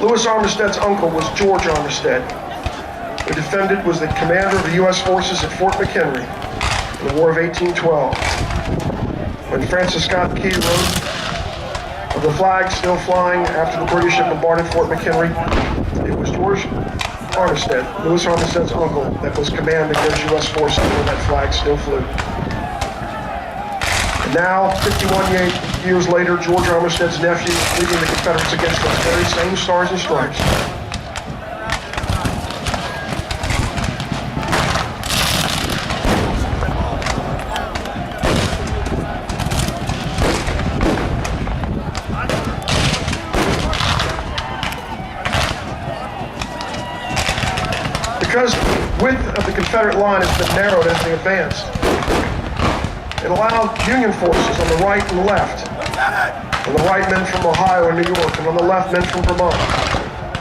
Louis Armistead's uncle was George Armistead. The defendant was the commander of the U.S. forces at Fort McHenry in the War of 1812. When Francis Scott Key wrote of the flag still flying after the British had bombarded Fort McHenry, it was George Armistead, Louis Armistead's uncle, that was commanding those U.S. forces when that flag still flew. And now, 51 years later, George Armistead's nephew is leading the Confederates against those very same stars and stripes. Because the width of the Confederate line has been narrowed as they advanced, it allowed Union forces on the right and left, on the right men from Ohio and New York, and on the left men from Vermont,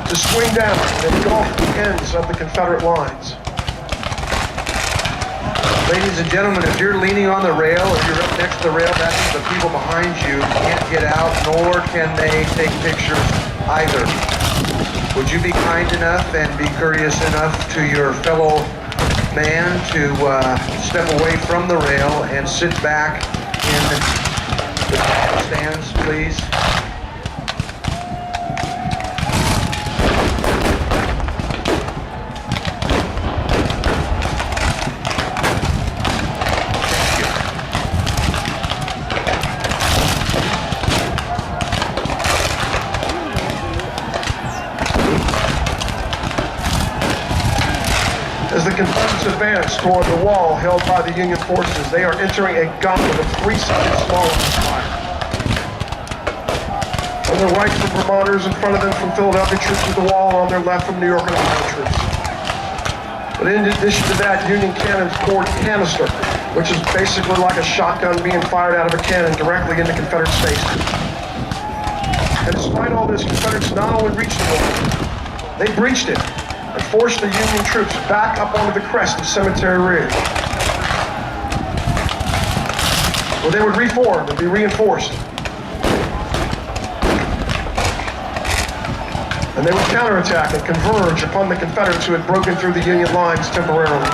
to swing down and engulf the ends of the Confederate lines. Ladies and gentlemen, if you're leaning on the rail, if you're up next to the rail, that means the people behind you can't get out, nor can they take pictures either. Would you be kind enough and be courteous enough to your fellow man to step away from the rail and sit back in the stands, please? As the Confederates advance toward the wall held by the Union forces, they are entering a gauntlet of 3 seconds smaller than fire. On their right from Vermonters, in front of them from Philadelphia troops at the wall, and on their left from New York and Ohio troops. But in addition to that, Union cannons poured canister, which is basically like a shotgun being fired out of a cannon directly into Confederate stations. And despite all this, Confederates not only reached the wall, they breached it and forced the Union troops back up onto the crest of Cemetery Ridge, where they would reform and be reinforced. And they would counterattack and converge upon the Confederates who had broken through the Union lines temporarily.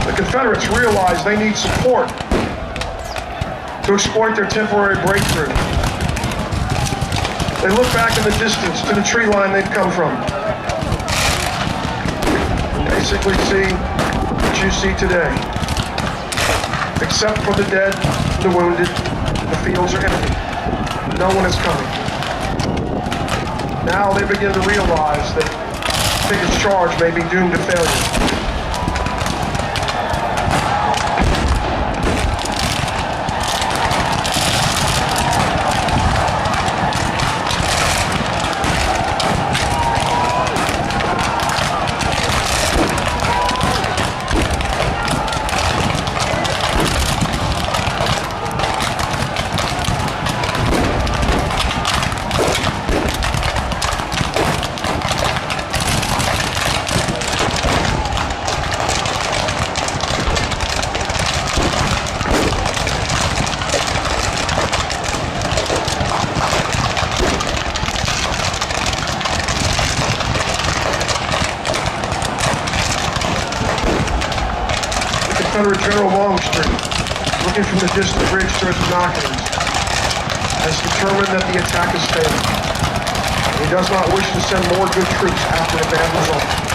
The Confederates realized they need support to exploit their temporary breakthrough. They look back in the distance to the tree line they've come from, and basically see what you see today. Except for the dead, the wounded, the fields are empty. No one is coming. Now they begin to realize that Pickett's charge may be doomed to failure. Confederate General Longstreet, looking from the distant ridge towards the binoculars, has determined that the attack is failed. He does not wish to send more good troops after a bad result.